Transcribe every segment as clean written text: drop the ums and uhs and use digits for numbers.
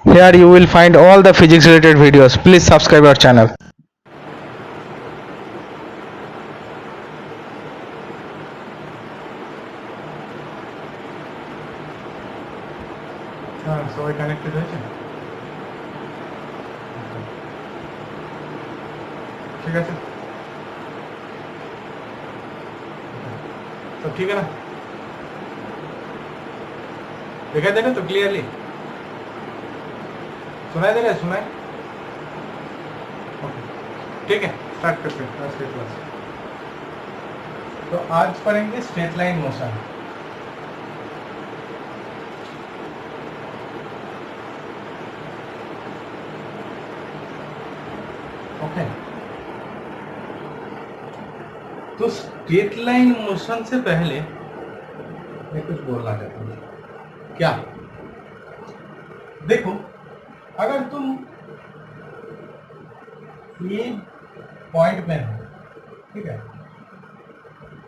Here you will find all the physics related videos. Please subscribe our channel. সবাই connected হয়েছে? ठीक है तो ठीक है ना, दिखाई दे रहा तो क्लियरली सुनाई दे रहा है? सुनाई? ओके ठीक है, स्टार्ट करते हैं आज के क्लास। तो आज पढ़ेंगे स्ट्रेट लाइन मोशन। ओके तो स्ट्रेट लाइन मोशन से पहले मैं कुछ बोलना चाहता हूँ। क्या? देखो, अगर तुम ये पॉइंट में हो, ठीक है,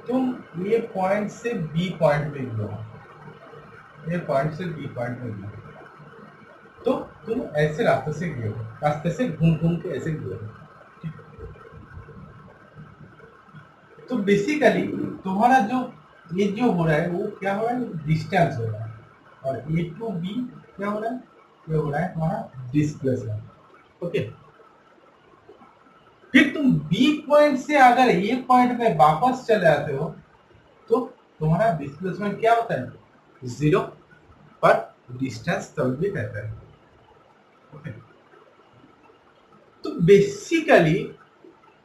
तुम ये पॉइंट से बी पॉइंट में गए हो, ये पॉइंट से बी पॉइंट में गए हो, तो तुम ऐसे रास्ते से गए हो, रास्ते से घूम घूम के ऐसे गए हो। तो बेसिकली तुम्हारा जो ये जो हो रहा है वो क्या हो रहा है? डिस्टेंस हो रहा है। और ए टू बी क्या हो रहा है? ये हो रहा है तुम्हारा डिस्प्लेसमेंट। ओके, फिर तुम बी पॉइंट से अगर ए पॉइंट में वापस चले आते हो तो तुम्हारा डिस्प्लेसमेंट क्या होता है? 0, पर डिस्टेंस तब भी रहता है। ओके, तो बेसिकली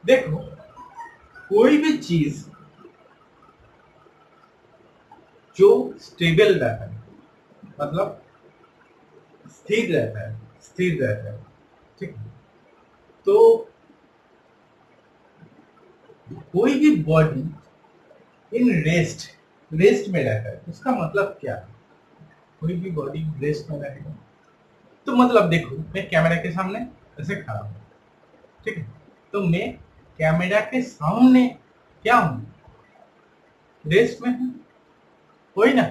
देखो, कोई भी चीज जो स्टेबल रहता है, मतलब स्थिर रहता है, स्थिर रहता है, ठीक है, तो कोई भी बॉडी इन रेस्ट में रहता है। उसका मतलब क्या है? कोई भी बॉडी रेस्ट में रहेगा तो मतलब देखो, मैं कैमरा के सामने ऐसे खड़ा हूं, ठीक है, तो मैं कैमरा के सामने क्या हूं? रेस्ट में हूं, कोई ना।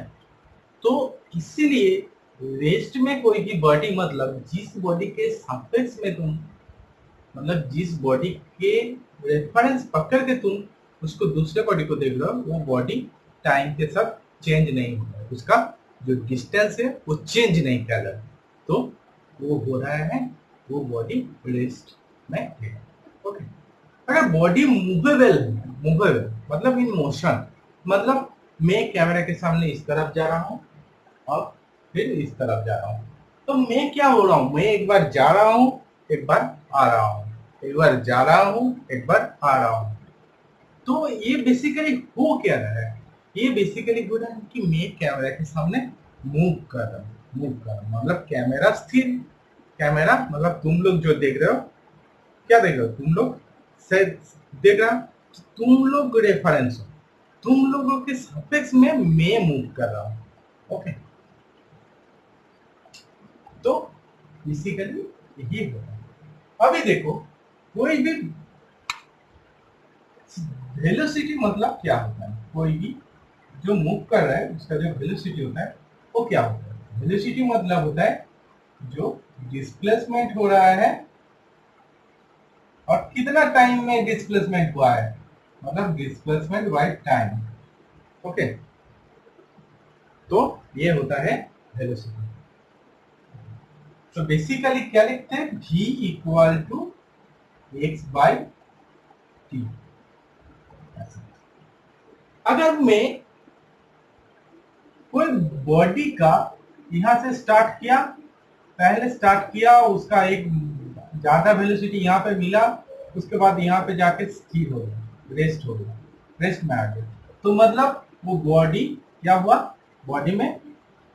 तो इसीलिए रेस्ट में कोई भी बॉडी, मतलब जिस बॉडी के सापेक्ष में तुम, मतलब जिस बॉडी के रेफरेंस पकड़ के तुम उसको दूसरे बॉडी को देख रहे हो, वो बॉडी टाइम के साथ चेंज नहीं हो रहा है, उसका जो डिस्टेंस है वो चेंज नहीं कर रहा है, तो वो हो रहा है, वो बॉडी रेस्ट में है। ओके, अगर बॉडी मूवेबल मतलब इन मोशन, मतलब मैं कैमरा के सामने इस तरफ जा रहा हूँ और फिर इस तरफ जा रहा हूँ, तो मैं क्या हो रहा हूँ? मैं एक बार जा रहा हूँ, एक बार आ रहा हूँ, एक बार जा रहा हूँ, एक बार आ रहा हूँ। तो ये बेसिकली हो क्या रहा है? ये बेसिकली हो रहा है कि मैं कैमरा के सामने मूव कर रहा हूँ, मतलब कैमरा स्थिर, कैमरा मतलब तुम लोग जो देख रहे हो, क्या देख रहे हो? तुम लोग शायद देख रहा, तुम लोग रेफरेंस हो, तुम लोगों के सापेक्ष में मैं मूव कर रहा हूँ। ओके, तो बेसिकली यही होता है। अभी देखो, कोई भी वेलोसिटी मतलब क्या होता है? कोई भी जो मूव कर रहा है उसका जो वेलोसिटी होता है वो क्या होता है? वेलोसिटी मतलब होता है जो डिस्प्लेसमेंट हो रहा है और कितना टाइम में डिस्प्लेसमेंट हुआ है, मतलब डिस्प्लेसमेंट बाय टाइम। ओके, तो ये होता है वेलोसिटी। तो बेसिकली क्या लिखते हैं? v equal to X by T. अगर मैं कोई बॉडी का यहां से स्टार्ट किया, पहले स्टार्ट किया, उसका एक ज्यादा वेलोसिटी यहाँ पे मिला, उसके बाद यहाँ पे जाके स्थिर हो गया, रेस्ट हो गया, रेस्ट में आ गया, तो मतलब वो बॉडी क्या हुआ? बॉडी में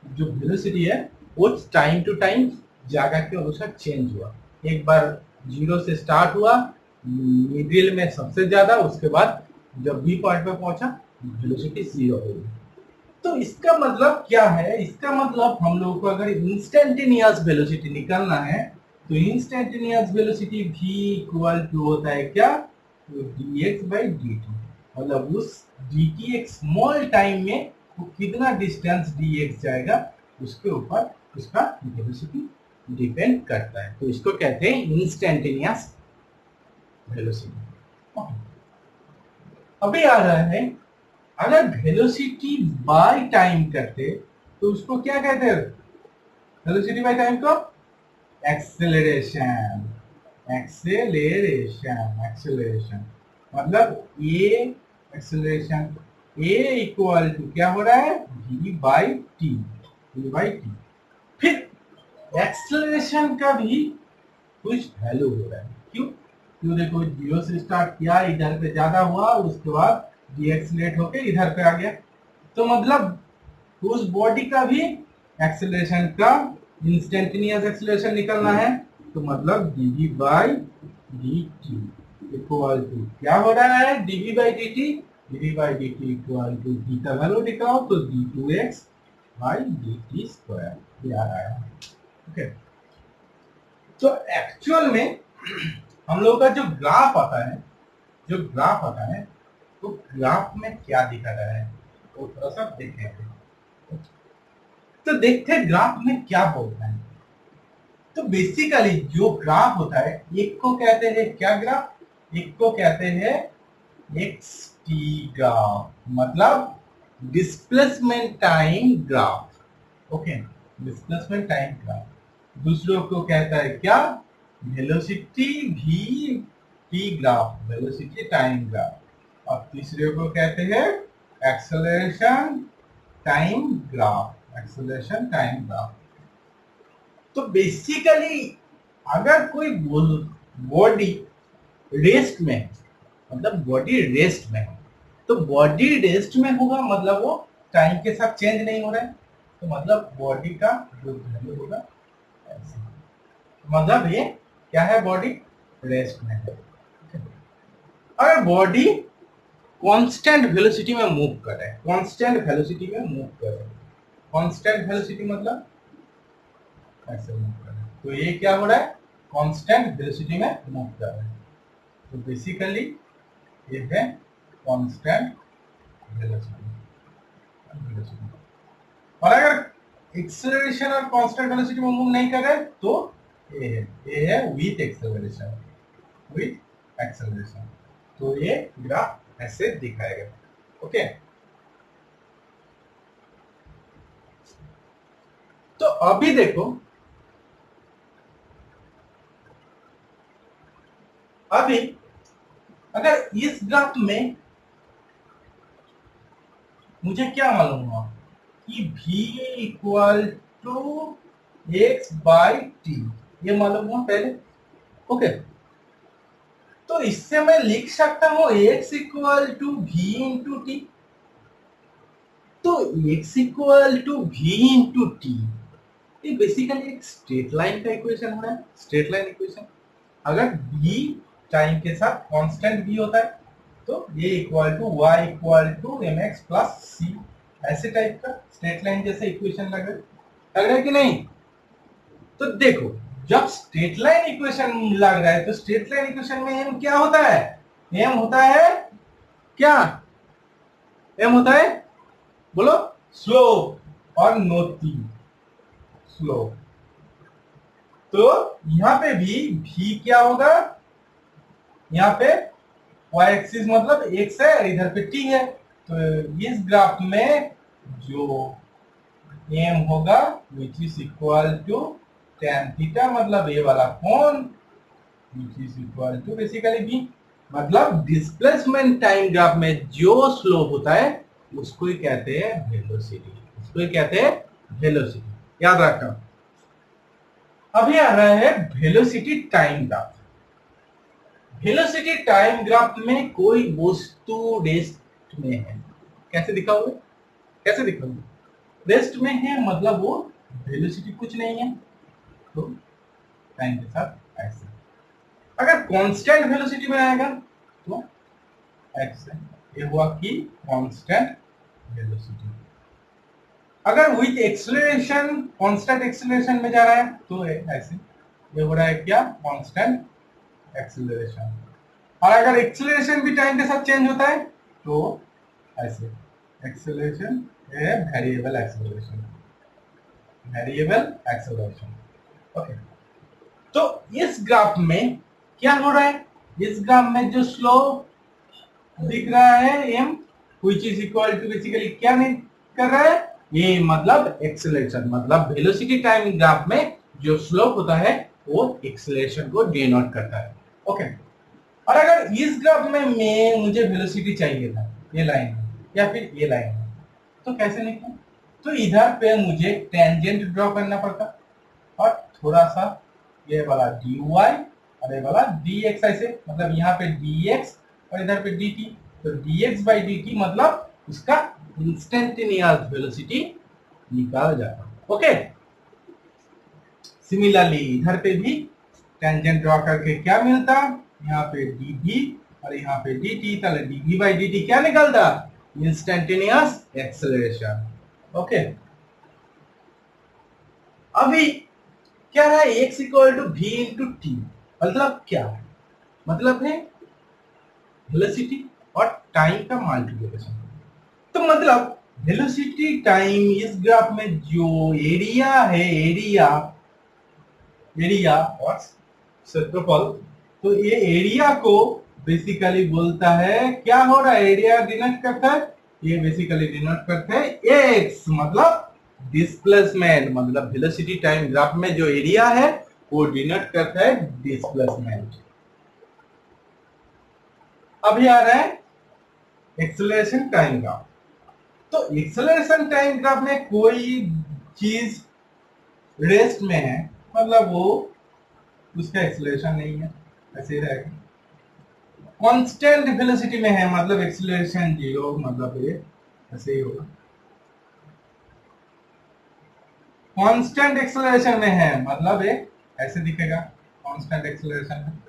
जो वेलोसिटी है वो टाइम टू टाइम जगह के अनुसार चेंज हुआ। एक बार 0 से स्टार्ट हुआ, मिडिल में सबसे ज्यादा, उसके बाद जब बी पॉइंट पे पहुंचा वेलोसिटी 0 हो गई। तो इसका मतलब क्या है? इसका मतलब हम लोगों को अगर इंस्टेंटेनियस वेलोसिटी निकालना है तो instantaneous velocity v equal to होता है क्या? तो dx बाई dt, मतलब उस dt एक स्मॉल टाइम में वो कितना डिस्टेंस dx जाएगा उसके ऊपर उसका वेलोसिटी डिपेंड करता है। तो इसको कहते हैं इंस्टेंटेनियस वेलोसिटी। अभी आ रहा है, अगर वेलोसिटी बाय टाइम करते तो उसको क्या कहते हैं? वेलोसिटी बाय टाइम को एक्सेलरेशन। एक्सेलरेशन मतलब ए एक्सेलरेशन, ए इक्वल टू क्या हो रहा है? v बाई टी, फिर एक्सेलरेशन का भी कुछ वैल्यू हो रहा है। क्यों? क्यों? देखो, जीरो से स्टार्ट किया, इधर पे ज्यादा हुआ, उसके बाद डीएक्सलेट होके इधर पे आ गया। तो मतलब उस बॉडी का भी एक्सेलरेशन का इंस्टेंटेनियस एक्सेलरेशन निकलना है। तो मतलब dv by dt equal to क्या हो रहा है? dv by dt, dv by dt equal to v का वैल्यू निकालो तो d2x बाई dt स्क्वायर ये आ रहा है। ओके, तो एक्चुअल में हम लोग का जो ग्राफ आता है, तो ग्राफ में क्या दिखा रहा है वो थोड़ा सा देखेंगे। तो देखते हैं ग्राफ में क्या बोलता है। तो बेसिकली जो ग्राफ होता है, एक को कहते हैं क्या ग्राफ? एक को कहते हैं एक्स टी ग्राफ, मतलब displacement time graph. Okay, displacement time graph. दूसरों को कहता है क्या? वेलोसिटी भी T graph, velocity time graph. और तीसरे को कहते हैं acceleration time graph, acceleration time graph. तो बेसिकली अगर कोई बॉडी रेस्ट में है, मतलब बॉडी रेस्ट में है, तो बॉडी रेस्ट में होगा मतलब वो टाइम के साथ चेंज नहीं हो रहा है। तो मतलब बॉडी का जो वैल्यू होगा ऐसे, मतलब ये क्या है? बॉडी रेस्ट में है। अगर बॉडी कांस्टेंट वेलोसिटी में मूव कर रहा है, कांस्टेंट वेलोसिटी में मूव कर रहा है, कांस्टेंट वेलोसिटी मतलब ऐसे मूव कर रहा है, तो ये क्या हो रहा है? कांस्टेंट वेलोसिटी में मूव कर रहा है। तो बेसिकली ये है कांस्टेंट वेलोसिटी। और अगर एक्सेलरेशन और कांस्टेंट वेलोसिटी में मूव नहीं कर रहा है तो ये है विथ एक्सेलरेशन, विथ एक्सेलरेशन। तो ये ग्राफ ऐसे दिखाएगा। ओके, तो अभी देखो, अभी अगर इस ग्राफ में मुझे क्या मालूम हुआ कि v equal to X by T, ये मालूम हुआ पहले। ओके, तो इससे मैं लिख सकता हूं x equal to v into t. तो x equal to v into t, ये बेसिकली एक स्ट्रेट लाइन का इक्वेशन हो रहा है, स्ट्रेट लाइन इक्वेशन। अगर v टाइम के साथ कांस्टेंट v होता है तो ये equal to y equal to m x plus c, ऐसे टाइप का स्ट्रेट लाइन जैसा इक्वेशन लग रहा है कि नहीं? तो देखो, जब स्ट्रेट लाइन इक्वेशन लग रहा है तो स्ट्रेट लाइन इक्वेशन में एम क्या होता है? एम होता है क्या? एम होता है, बोलो, स्लोप और नोटी स्लोप। तो यहां पे भी क्या होगा? यहाँ पे y एक्सिस मतलब x है, इधर पे t है। तो इस ग्राफ में जो m होगा which is equal to tan theta, मतलब ये वाला कोण, which is equal to basically v। मतलब डिस्प्लेसमेंट टाइम ग्राफ में जो स्लोप होता है उसको ही कहते हैं वेलोसिटी, उसको ही कहते हैं वेलोसिटी, याद रखना। अभी आ रहा है velocity time graph. Velocity time graph में कोई वस्तु रेस्ट में है, कैसे दिखाओगे? कैसे दिखाओगे? रेस्ट में है मतलब वो वेलोसिटी कुछ नहीं है, तो टाइम के साथ ऐसे। अगर कांस्टेंट वेलोसिटी में आएगा तो ऐसे, ये हुआ कि कांस्टेंट वेलोसिटी। अगर विथ एक्सेलरेशन कांस्टेंट एक्सेलरेशन में जा रहा है तो ऐसे, ये हो रहा है क्या? Constant acceleration. और अगर एक्सेलरेशन भी टाइम के साथ चेंज होता है तो ऐसे, एक्सेलरेशन है variable acceleration, variable acceleration. Okay, तो इस ग्राफ में क्या हो रहा है? इस ग्राफ में जो स्लोप दिख रहा है m which is equal to basically क्या नहीं कर रहा है? ये मतलब एक्सेलरेशन, मतलब वेलोसिटी टाइम ग्राफ में जो स्लोप होता है वो एक्सेलरेशन को डिनोट करता है। ओके, और अगर इस ग्राफ में मुझे वेलोसिटी चाहिए था, ये लाइन या फिर ये लाइन, तो कैसे निकले? तो इधर पे मुझे टेंजेंट ड्रॉ करना पड़ता और थोड़ा सा ये वाला dy और ये वाला dx, ऐसे मतलब यहाँ पे dx और इधर पे dt, तो dx by dt मतलब उसका इंस्टेंटेनियस वेलोसिटी निकाल जाता। ओके, सिमिलरली इधर पे भी टेंजेंट ड्रॉ करके क्या मिलता? यहाँ पे dv और यहाँ पे dt, तो dv by dt क्या निकलता? Instantaneous acceleration. ओके, अभी क्या है? x equal to v into T, मतलब क्या है? मतलब है वेलोसिटी और टाइम का मल्टीप्लिकेशन। तो मतलब वेलोसिटी टाइम इस ग्राफ में जो एरिया है, एरिया और क्षेत्रफल, तो ये एरिया को बेसिकली बोलता है, क्या हो रहा है? एरिया डिनोट करता है, ये बेसिकली डिनोट करता है x, मतलब डिस्प्लेसमेंट, मतलब वेलोसिटी टाइम ग्राफ में जो एरिया है वो डिनोट करता है डिस्प्लेसमेंट। अभी आ रहा है एक्सेलरेशन टाइम ग्राफ। तो एक्सेलरेशन टाइम ग्राफ में कोई चीज रेस्ट में है, मतलब वो उसका एक्सेलरेशन नहीं है, ऐसे ही रहेगा। कांस्टेंट वेलोसिटी में है, मतलब एक्सेलरेशन जीरो, मतलब ये ऐसे ही होगा। कांस्टेंट एक्सेलरेशन में है, मतलब ये ऐसे दिखेगा कांस्टेंट एक्सेलरेशन में।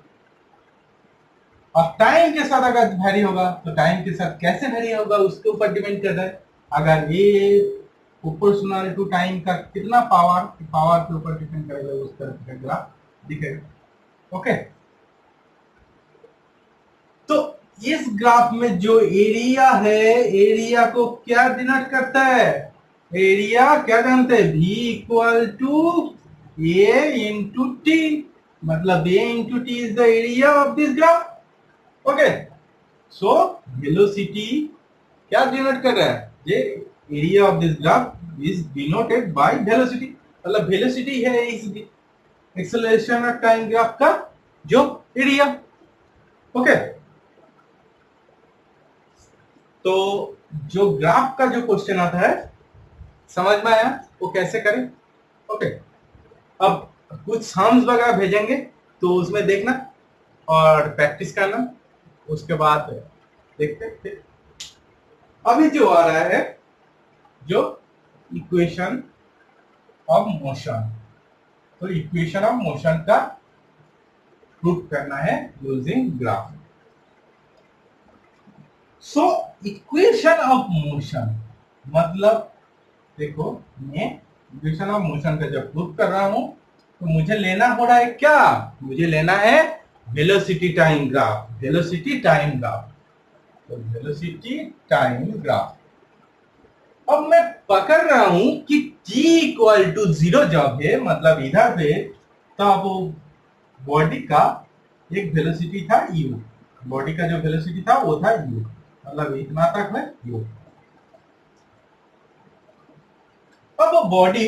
और टाइम के साथ अगर वेरी होगा, तो टाइम के साथ कैसे वेरी होगा उसके ऊपर डिपेंड कर रहा है। अगर ये प्रोपोर्शनल टू टाइम का कितना पावर के ऊपर डिपेंड करेगा, उस तरह का ग्राफ दिखेगा। ओके, तो इस ग्राफ में जो एरिया है, एरिया को क्या डिनोट करता है? एरिया क्या जानते हैं? v equal to a into T, मतलब a into T is the area of this graph. Okay, so velocity क्या डिनोट कर रहा है? ये area of this graph is denoted by velocity, मतलब वेलोसिटी है इस एक्सेलरेशन और टाइम ग्राफ का जो एरिया। ओके, तो जो ग्राफ का जो क्वेश्चन आता है, समझ में आया वो कैसे करें? ओके, अब कुछ सम्स वगैरह भेजेंगे तो उसमें देखना और प्रैक्टिस करना, उसके बाद देखते हैं। अभी जो आ रहा है जो इक्वेशन ऑफ मोशन, तो इक्वेशन ऑफ मोशन का प्रूफ करना है using graph. So equation of motion मतलब देखो, मैं इक्वेशन ऑफ मोशन का जब प्रूफ कर रहा हूं तो मुझे लेना हो रहा है क्या? मुझे लेना है velocity time graph, velocity time graph, तो वेलोसिटी टाइम ग्राफ। अब मैं पकड़ रहा हूं कि t इक्वल टू 0 जब है, मतलब इधर पे, तब बॉडी का एक वेलोसिटी था u, बॉडी का जो वेलोसिटी था वो था u, मतलब इतना तक है u। अब वो body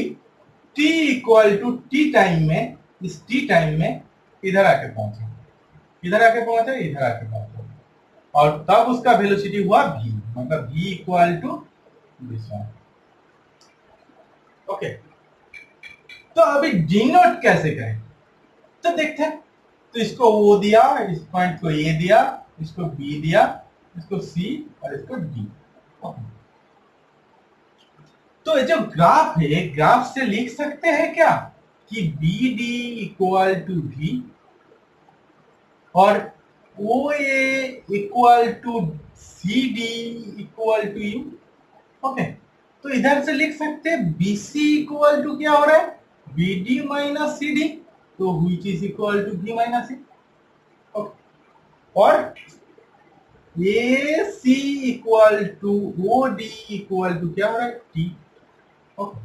t equal to T time में, इस टी टाइम में इधर आके पहुंचा, इधर आके पहुंचा, इधर आके पहुंचा, और तब उसका वेलोसिटी हुआ v, मतलब v equal to this one. Okay, तो अभी डिनोट कैसे करें? तो देखते हैं। तो इसको ओ दिया, इस पॉइंट को ए दिया, इसको बी दिया, इसको सी और इसको डी। ओके, तो ये जो ग्राफ है, ग्राफ से लिख सकते हैं क्या कि B D equal to v और O A equal to C D equal to u. Okay, तो इधर से लिख सकते हैं बी सी इक्वल टू क्या हो रहा है? B D minus C D, तो which is equal to B minus C. और A C equal to O D equal to क्या हो रहा है? टी। ओके,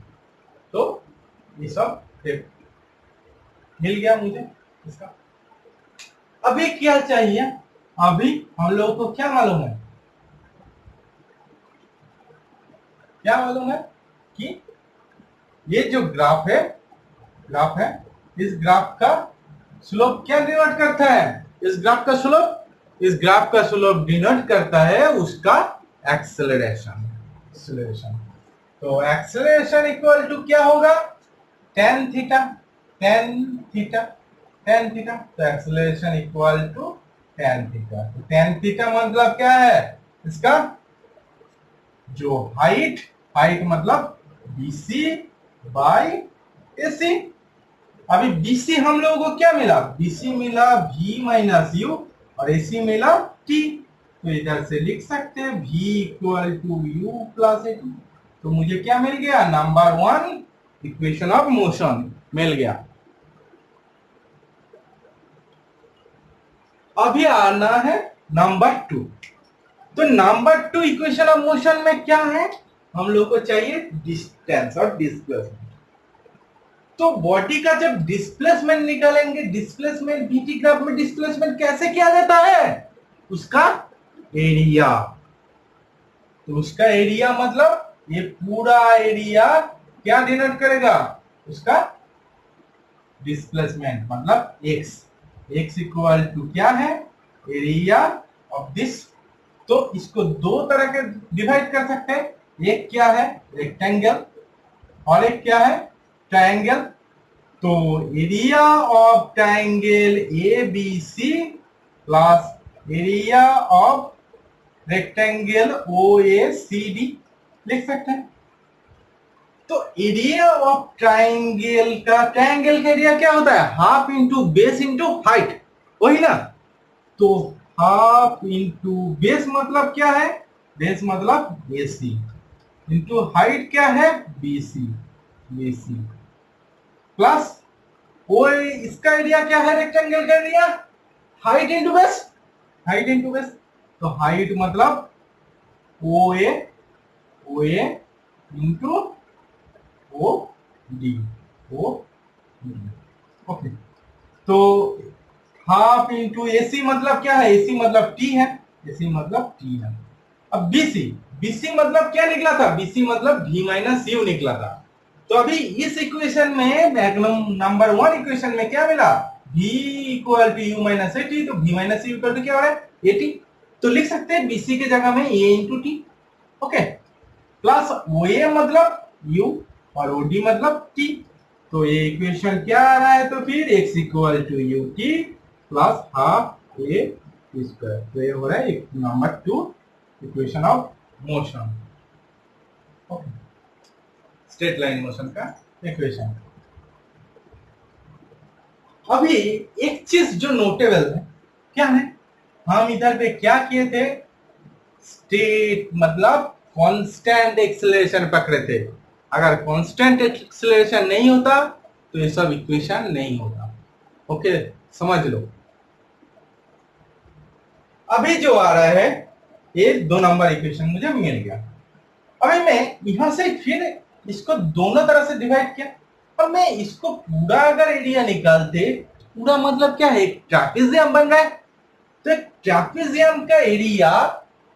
तो ये सब मिल गया मुझे इसका। अभी क्या चाहिए, अभी हम लोगों को क्या मालूम है, क्या मालूम है कि ये जो ग्राफ है, इस ग्राफ का स्लोप क्या डिनोट करता है, इस ग्राफ का स्लोप, इस ग्राफ का स्लोप डिनोट करता है उसका एक्सेलरेशन। एक्सेलरेशन, तो एक्सेलरेशन इक्वल टू क्या होगा, tan theta, tan theta, tan theta. तो acceleration equal to tan theta. तो tan थीटा मतलब क्या है, इसका जो हाइट, हाइट मतलब BC बाई AC। अभी BC हम लोगों को क्या मिला, BC मिला V माइनस U और AC मिला T। तो इधर से लिख सकते हैं V equal to U plus AC। तो मुझे क्या मिल गया, नंबर 1 इक्वेशन ऑफ मोशन मिल गया। अभी आना है नंबर 2। तो नंबर 2 इक्वेशन ऑफ मोशन में क्या है, हम लोग को चाहिए डिस्टेंस और डिस्प्लेसमेंट। तो बॉडी का जब डिस्प्लेसमेंट निकालेंगे, डिस्प्लेसमेंट बीटी ग्राफ में डिस्प्लेसमेंट कैसे किया जाता है, उसका एरिया। तो उसका एरिया मतलब ये पूरा एरिया क्या डिनोट करेगा, उसका डिस्प्लेसमेंट मतलब x। x इक्वल टू क्या है, एरिया ऑफ दिस। तो इसको दो तरह के डिवाइड कर सकते हैं, एक क्या है रेक्टेंगल और एक क्या है ट्रायंगल। तो area of triangle ABC plus area of rectangle OACD लिख सकते हैं। तो एरिया ऑफ ट्रायंगल का एरिया क्या होता है, half into base into height, वही ना। तो हाफ इंटू बेस मतलब क्या है, बेस मतलब AC इंटू हाइट क्या है BC प्लस ओ, इसका एरिया क्या है रेक्टेंगल का area, height into base, height into base. तो हाइट मतलब OA इंटू OD, ओके। तो हाफ इंटू AC मतलब क्या है, AC मतलब T है, AC मतलब T है। अब BC मतलब क्या निकला था, BC मतलब V माइनस U निकला था। तो अभी इस इक्वेशन में नंबर 1 इक्वेशन में क्या मिला, V equal to U minus AT। तो V minus U equal to क्या हो रहा है, AT। तो लिख सकते हैं BC के जगह में A into T, okay. Plus OA मतलब U और OD मतलब T। तो ये इक्वेशन क्या आ रहा है, तो फिर x equal to UT plus half A square. तो ये हो रहा है number 2 equation of motion, okay, straight line motion का इक्वेशन। अभी एक चीज जो नोटेबल है क्या है, हम इधर पे क्या किए थे, स्टेट मतलब कांस्टेंट एक्सेलरेशन पकड़े थे। अगर कांस्टेंट एक्सेलरेशन नहीं होता तो ये सब इक्वेशन नहीं होता, ओके, समझ लो। अभी जो आ रहा है ये 2 नंबर इक्वेशन मुझे मिल गया। अभी मैं यहां से फिर इसको दोनों तरह से डिवाइड किया, और मैं इसको पूरा अगर एरिया निकालते, पूरा मतलब क्या है, एक ट्रापेजियम बन रहा है। तो एक ट्रापेजियम का एरिया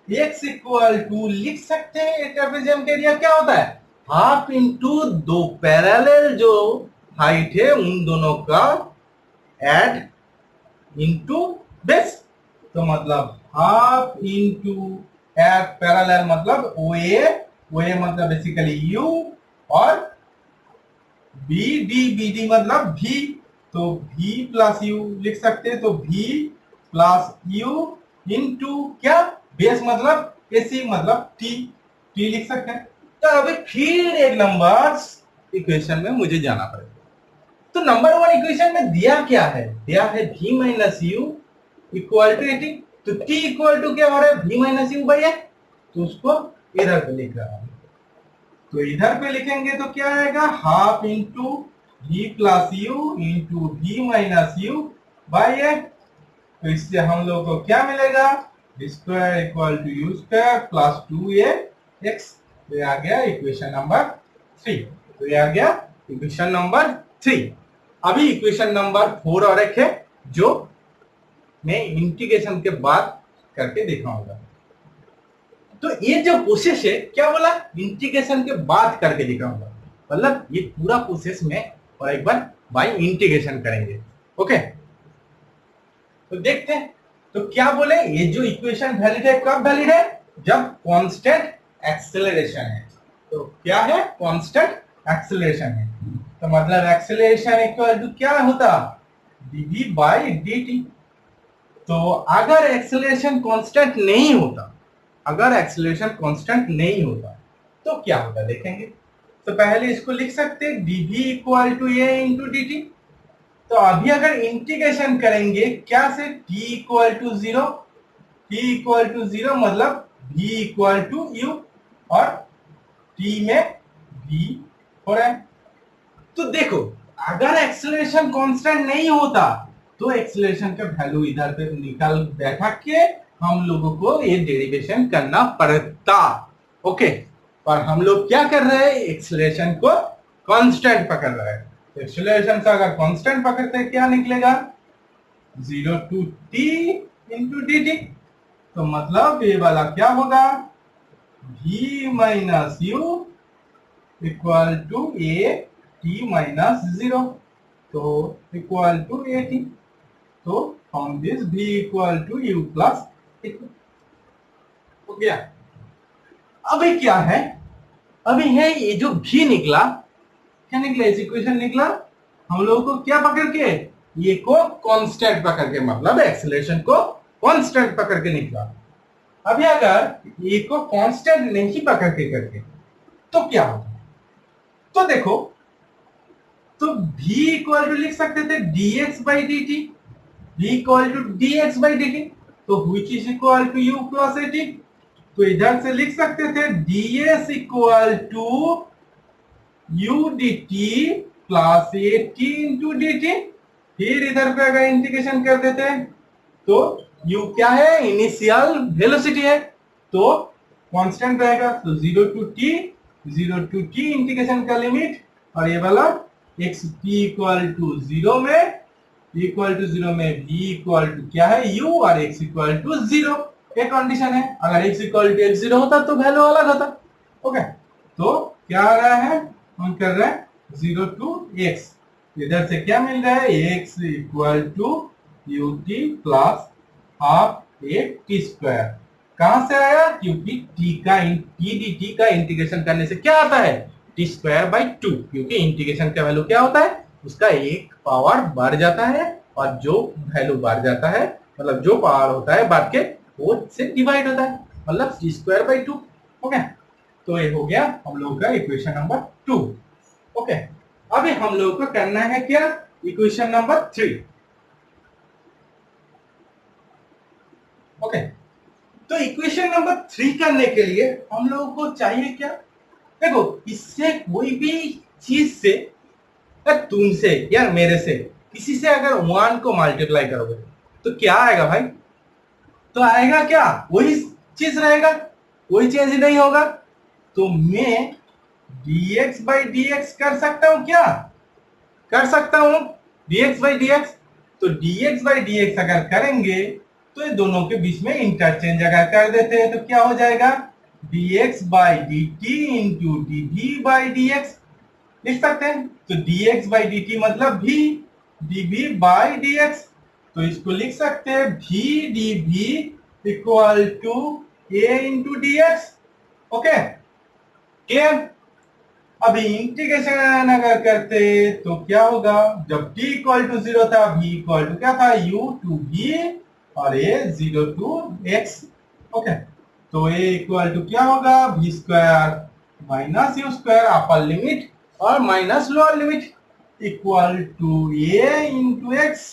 x इक्वल टू लिख सकते हैं, ट्रापेजियम का एरिया क्या होता है, हाफ इंटू दो पैरेलल जो हाइट है उन दोनों का एड इंटू बेस। तो मतलब हाफ इंटू एड पैरेलल मतलब OA मतलब बेसिकली U और BD मतलब V। तो V प्लस U लिख सकते हैं। तो V प्लस U इंटू क्या, बेस मतलब AC मतलब T लिख सकते हैं। तो अभी फिर एक नंबर इक्वेशन में मुझे जाना पड़ेगा। तो नंबर 1 इक्वेशन में दिया क्या है, दिया है V minus U equal to 80। तो T इक्वल टू क्या हो रहा है, V minus U by A। तो उसको इधर पे लिख रहा हूं। तो इधर पे लिखेंगे तो क्या आएगा, half into V plus U into V minus U by A। तो इससे हम लोग को क्या मिलेगा, square equal to U square plus 2AX। तो ये आ गया इक्वेशन नंबर 3। तो ये आ गया इक्वेशन नंबर 3। अभी इक्वेशन नंबर 4 और एक है जो मैं इंटीग्रेशन के बाद करके दिखाऊंगा। तो ये जो प्रोसेस है क्या बोला, इंटीग्रेशन के बाद करके दिखाऊंगा, मतलब ये पूरा प्रोसेस में और एक बार बाय इंटीग्रेशन करेंगे। ओके, तो देखते हैं। तो क्या बोले, ये जो इक्वेशन वैलिड है कब वैलिड है, जब कांस्टेंट एक्सेलरेशन है। तो क्या है, कांस्टेंट एक्सेलरेशन है। तो मतलब एक्सेलरेशन इक्वल टू क्या होता, dv बाई dt। तो अगर एक्सेलरेशन कांस्टेंट नहीं होता, अगर एक्सेलरेशन कांस्टेंट नहीं होता तो क्या होता देखेंगे। तो पहले इसको लिख सकते हैं dv equal to a into d t. तो अभी अगर इंटीग्रेशन करेंगे क्या से, t equal to zero, t equal to zero मतलब v इक्वल टू u और t में v हो रहा है। तो देखो अगर एक्सेलरेशन कांस्टेंट नहीं होता तो एक्सेलरेशन का वैल्यू इधर पे निकाल बैठा के हम लोगों को ये डेरिवेशन करना पड़ता। ओके, पर हम लोग क्या कर रहे हैं, एक्सेलरेशन को कांस्टेंट पकड़ रहे हैं। तो एक्सेलरेशन से अगर कांस्टेंट पकड़ते हैं क्या निकलेगा, 0 to t into d t. तो मतलब ये वाला क्या होगा, v minus u equal to a t minus 0, तो इक्वल टू a t। तो from this v equal to u plus हो गया। अभी क्या है, अभी है ये जो v निकला, क्या निकला, इस इक्वेशन निकला हम लोगों को क्या पकड़ के, ये को कांस्टेंट पकड़ के, मतलब एक्सेलरेशन को कांस्टेंट पकड़ के निकला। अभी अगर ये को कांस्टेंट नहीं पकड़ के करके तो क्या होगा, तो देखो, तो v इक्वल टू लिख सकते थे dx by d t, v equal to dx by d t, तो which is equal to u plus at। तो इधर से लिख सकते थे ds equal to u dt plus at into dt। फिर इधर पे अगर इंटीग्रेशन कर देते तो u क्या है, इनिशियल वेलोसिटी है, तो कांस्टेंट रहेगा। तो 0 टू t इंटीग्रेशन का लिमिट, और ये वाला x t इक्वल टू 0 में, इक्वल टू 0 में v इक्वल टू क्या है u और x इक्वल टू 0, ये कंडीशन है। अगर x इक्वल टू x 0 होता तो वैल्यू अलग होता। ओके, तो क्या आ रहा है, हम कर रहे हैं 0 टू x, इधर से क्या मिल रहा है, x equal to u t plus half a t square. कहां से आया, क्योंकि t डी टी का इंटीग्रेशन करने से क्या आता है, टी स्क्वायर बाई 2, क्योंकि इंटीग्रेशन का वैल्यू क्या होता है, उसका एक पावर बढ़ जाता है, और जो वैल्यू बढ़ जाता है मतलब जो पावर होता है बढ़ के वो से डिवाइड होता है, मतलब टी स्क्वायर बाई 2। ओके, तो ये हो गया हम लोगों का इक्वेशन नंबर 2। ओके, अभी हम लोगों को करना है क्या, इक्वेशन नंबर 3। ओके, तो इक्वेशन नंबर 3 करने के लिए हम लोगों को चाहिए क्या, देखो इससे कोई भी चीज से, तुमसे या मेरे से किसी से अगर 1 को मल्टीप्लाई करोगे तो क्या आएगा भाई, तो आएगा क्या, वही चीज रहेगा, कोई चेंज नहीं होगा। तो मैं dx बाई dx कर सकता हूं क्या, कर सकता हूं dx बाई dx। तो dx बाई dx अगर करेंगे तो ये दोनों के बीच में इंटरचेंज अगर कर देते हैं तो क्या हो जाएगा, dx by dt into dv by dx लिख सकते हैं। तो dx बाई dt मतलब v, dv बाई dx। तो इसको लिख सकते हैं v dv equal to a into dx। Okay, अभी इंटीग्रेशन अगर करते तो क्या होगा, जब t इक्वल टू 0 था v इक्वल टू क्या था, u टू v और a 0 टू x। ओके, तो a इक्वल टू क्या होगा, v square minus u square upper limit और minus lower limit equal to a into x।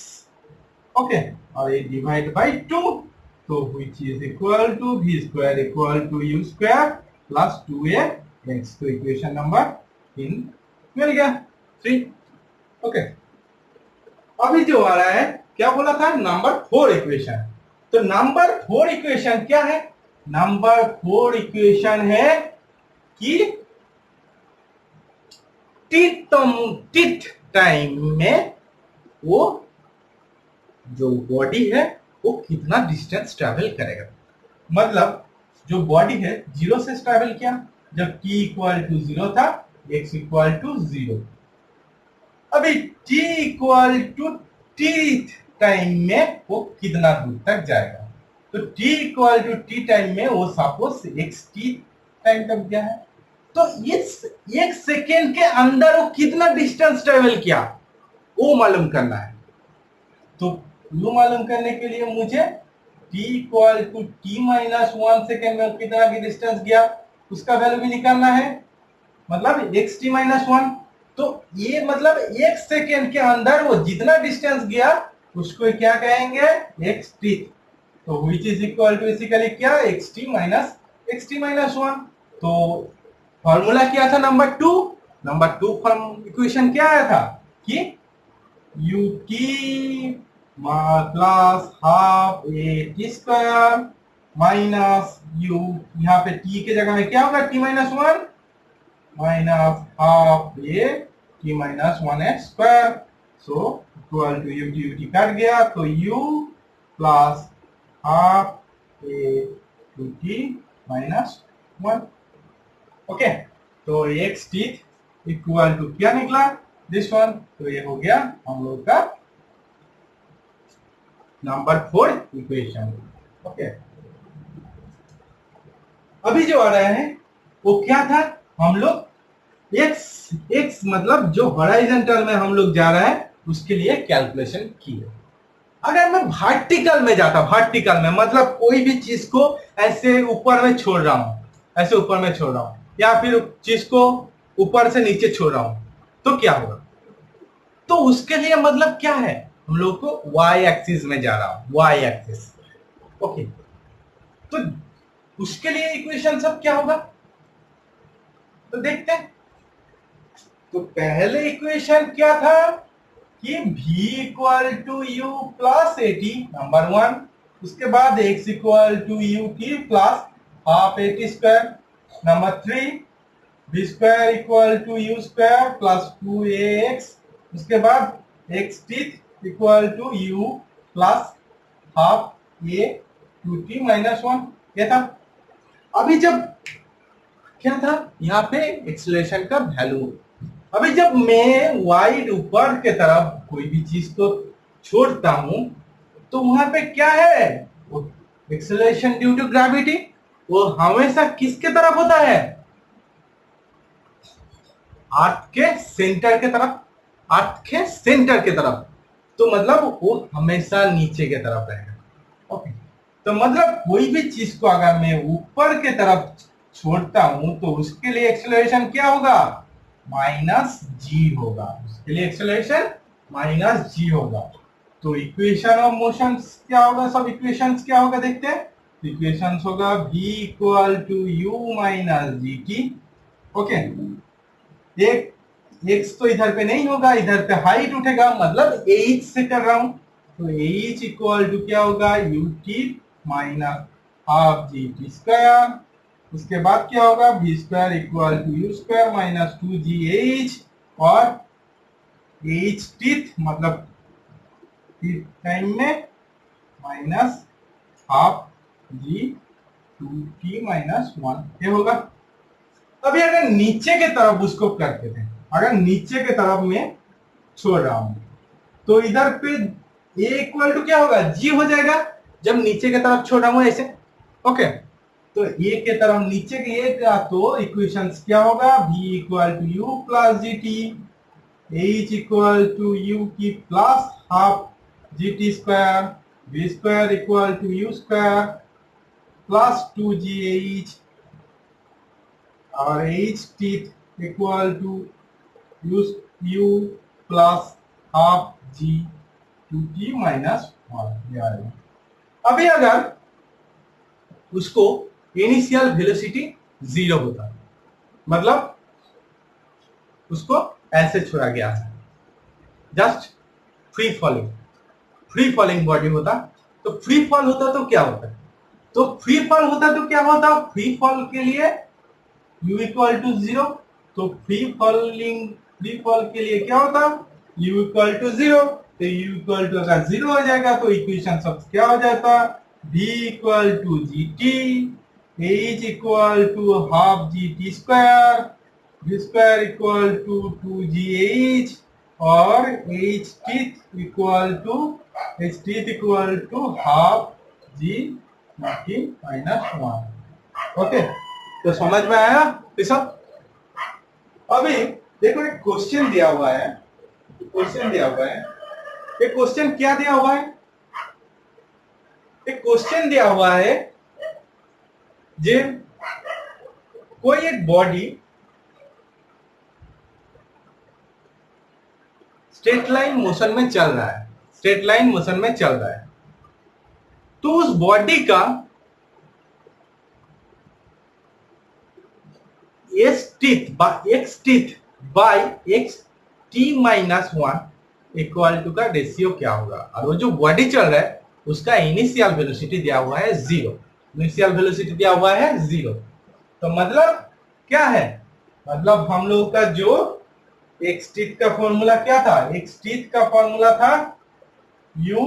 Okay, और ये डिवाइड बाई 2, तो which is equal to v square equal to u square plus 2a x। तो equation number 3 मिल गया, 3। Okay, अभी जो आ रहा है क्या बोला था, नंबर 4 इक्वेशन। तो नंबर 4 इक्वेशन क्या है, नंबर 4 इक्वेशन है कि टीथ टाइम में वो जो बॉडी है वो कितना डिस्टेंस ट्रैवल करेगा। मतलब जो बॉडी है 0 से ट्रैवल किया, जब t इक्वल टू 0 था, x इक्वल टू 0। अभी t equal to t time में वो कितना दूर तक जाएगा। तो t equal to t time में वो सपोज xt टाइम तक गया है, तो इस 1 सेकेंड के अंदर वो कितना डिस्टेंस ट्रेवल किया वो मालूम करना है। तो वो मालूम करने के लिए मुझे t equal to t minus 1 second में कितना भी डिस्टेंस गया उसका वैल्यू भी निकालना है, मतलब xt माइनस 1। तो ये मतलब 1 सेकेंड के अंदर वो जितना डिस्टेंस गया उसको क्या कहेंगे, xt। तो which is equal to basically क्या, xt माइनस 1। तो फॉर्मूला क्या था नंबर 2 फॉर्म इक्वेशन क्या आया था कि ut plus half a t square minus u, यहाँ पे t के जगह में क्या होगा, t minus 1 minus half a t minus 1x square. So equal to ut cut गया, तो u plus half a two t minus 1। Okay, तो x t इक्वल टू क्या निकला, दिस वन। तो ये हो गया हम लोग का नंबर 4 इक्वेशन। ओके, अभी जो आ रहा है वो क्या था, हम लोग x मतलब जो हॉरिजॉन्टल में हम लोग जा रहा है उसके लिए कैलकुलेशन की है। अगर मैं वर्टिकल में जाता, वर्टिकल में मतलब कोई भी चीज को ऐसे ऊपर में छोड़ रहा हूं, ऐसे ऊपर में छोड़ रहा हूं, या फिर चीज को ऊपर से नीचे छोड़ रहा हूं, तो क्या होगा। तो उसके लिए मतलब क्या है, हम लोग को y एक्सिस में जा रहा हूं, y एक्सिस। ओके, तो उसके लिए इक्वेशन सब क्या होगा तो देखते हैं। तो पहले इक्वेशन क्या था कि v equal to u plus a t, number 1। उसके बाद x equal to u t plus half a t square, number 3। v square equal to u square plus 2ax, उसके बाद x t equal to u plus half a two t minus 1, ये था। अभी जब क्या था यहाँ पे एक्सेलरेशन का वैल्यू, अभी जब मैं y ऊपर के तरफ कोई भी चीज को छोड़ता हूं तो वहां पे क्या है, एक्सेलरेशन ड्यू टू ग्रेविटी, वो हमेशा किसके तरफ होता है, अर्थ के सेंटर के तरफ, अर्थ के सेंटर के तरफ। तो मतलब वो हमेशा नीचे के तरफ रहेगा। ओके, तो मतलब कोई भी चीज को अगर मैं ऊपर के तरफ छोड़ता हूं तो उसके लिए एक्सेलरेशन क्या होगा, माइनस जी होगा, उसके लिए एक्सेलरेशन माइनस जी होगा। तो इक्वेशन ऑफ मोशन क्या होगा, सब इक्वेशंस क्या होगा देखते हैं। तो इक्वेशंस होगा v equal to u minus g t. Okay, एक x तो इधर पे नहीं होगा, इधर पे हाइट उठेगा, मतलब h से कर रहा हूं, तो h इक्वल टू क्या होगा, u t minus half g t square. उसके बाद क्या होगा, v square equal to u square minus 2gh, और h टीथ मतलब टाइम में minus half g two t minus 1, ये होगा। अभी अगर नीचे के तरफ उसको करते थे, अगर नीचे के तरफ में छोड़ रहा हूं तो इधर पे a इक्वल टू क्या होगा, g हो जाएगा, जब नीचे के तरफ छोड़ रहा हूं ऐसे। ओके, तो a के तरफ नीचे के a का तो इक्वेशंस क्या होगा, v equal to u plus g t, h equal to u की plus half g t square, v square equal to u square plus 2gh, और h tth equal to u plus half g two t minus 1। अभी अगर उसको initial velocity 0 होता, मतलब उसको ऐसे छोड़ा गया है, जस्ट फ्री फॉलिंग बॉडी होता, तो फ्री फॉल होता तो क्या होता, तो फ्री फॉल होता तो क्या होता, फ्री फॉल के लिए u इक्वल टू 0, तो फ्री फॉल के लिए क्या होता, u इक्वल टू जीरो, तो u इक्वल टू अगर जीरो हो जाएगा तो इक्वेशन सब क्या हो जाता, v equal to g t, h equal to half g t square, v square equal to two g h, और h tth equal to half g t minus one. Okay, तो समझ में आया ये सब। अभी देखो एक क्वेश्चन दिया हुआ है, क्वेश्चन दिया हुआ है, ये क्वेश्चन क्या दिया हुआ है, एक क्वेश्चन दिया हुआ है जे कोई एक बॉडी स्ट्रेट लाइन मोशन में चल रहा है, स्ट्रेट लाइन मोशन में चल रहा है, तो उस बॉडी का x tth by x t minus one equal to का रेशियो क्या होगा। और वो जो बॉडी चल रहा है उसका इनिशियल वेलोसिटी दिया हुआ है जीरो, इनिशियल वेलोसिटी दिया हुआ है जीरो। तो मतलब क्या है, मतलब हम लोग का जो एक्स टीथ का फॉर्मूला क्या था, एक्स टीथ का फॉर्मूला था u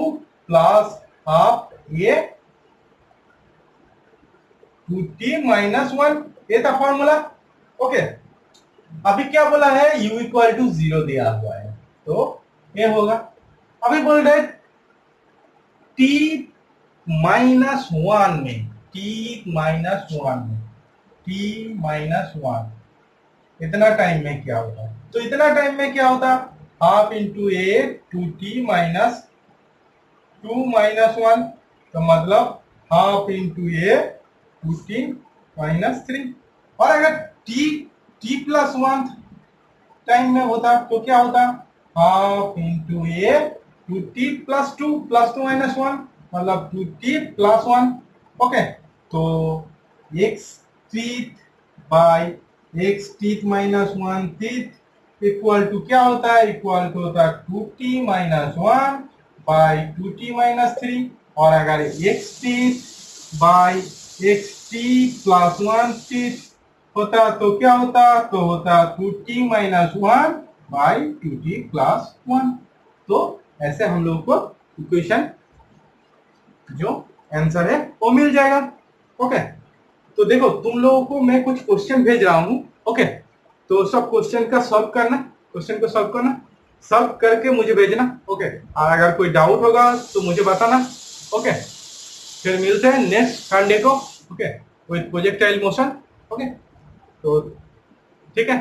plus half a two t minus one, ये था फॉर्मूला। ओके, अभी क्या बोला है, u इक्वल टू जीरो दिया हुआ है, तो ये होगा। अभी बोल रहे t माइनस वन में, t माइनस वन में, t माइनस वन इतना टाइम में क्या होता है, तो इतना टाइम में क्या होता, half into a two t minus two minus one, तो मतलब half into a two t minus three. और अगर टी प्लस वन टाइम में होता तो क्या होता, half into a two t plus two minus one, मतलब two t plus one. Okay, तो x tth by x tth minus one tth equal to क्या होता है, इक्वल टू होता है two t minus one by two t minus three. और अगर x tth by x t plus one tth होता तो क्या होता, तो होता two t minus one by two t plus one. तो ऐसे हम लोग को इक्वेशन जो आंसर है वो मिल जाएगा। ओके, तो देखो तुम लोगों को मैं कुछ क्वेश्चन भेज रहा हूं। ओके, तो सब क्वेश्चन का सॉल्व करना, क्वेश्चन को सॉल्व करना, सॉल्व करके मुझे भेजना। ओके, और अगर कोई डाउट होगा तो मुझे बताना। ओके, फिर मिलते हैं नेक्स्ट संडे को। Okay, with projectile motion. Okay, तो ठीक है।